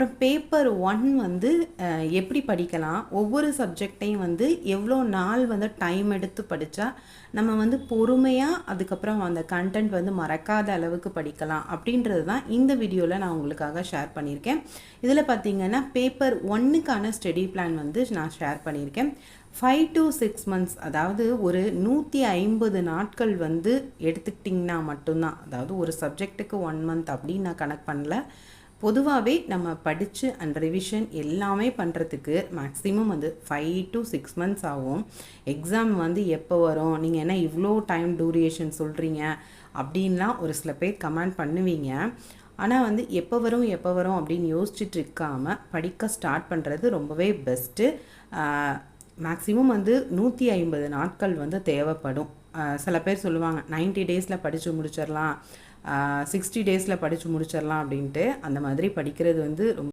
அப்புறம் பேப்பர் 1 வந்து எப்படி படிக்கலாம், ஒவ்வொரு சப்ஜெக்டையும் வந்து எவ்வளோ நாள் வந்து டைம் எடுத்து படித்தா நம்ம வந்து பொறுமையாக அதுக்கப்புறம் அந்த கண்டென்ட் வந்து மறக்காத அளவுக்கு படிக்கலாம் அப்படின்றது தான் இந்த வீடியோவில் நான் உங்களுக்காக ஷேர் பண்ணியிருக்கேன். இதில் பார்த்தீங்கன்னா பேப்பர் 1க்கான ஸ்டடி பிளான் வந்து நான் ஷேர் பண்ணியிருக்கேன். 5 to 6 months, அதாவது ஒரு 150 நாட்கள் வந்து எடுத்துக்கிட்டிங்கன்னா மட்டும்தான், அதாவது ஒரு சப்ஜெக்ட்டுக்கு 1 month அப்படின்னு நான் கணக்கு பண்ணல. பொதுவாகவே நம்ம படித்து அண்ட் ரிவிஷன் எல்லாமே பண்ணுறதுக்கு மேக்ஸிமம் வந்து 5 to 6 months ஆகும். எக்ஸாம் வந்து எப்போ வரும், நீங்கள் என்ன இவ்வளோ டைம் டூரேஷன் சொல்கிறீங்க அப்படின்லாம் ஒரு சில பேர் கமெண்ட் பண்ணுவீங்க. ஆனால் வந்து எப்போ வரும் அப்படின்னு யோசிச்சுட்டு இருக்காமல் படிக்க ஸ்டார்ட் பண்ணுறது ரொம்பவே பெஸ்ட்டு. மேக்ஸிமம் வந்து 150 நாட்கள் வந்து தேவைப்படும். சில பேர் சொல்லுவாங்க 90 daysல படித்து முடிச்சிடலாம், 60 daysல படித்து முடிச்சிடலாம் அப்படின்ட்டு. அந்த மாதிரி படிக்கிறது வந்து ரொம்ப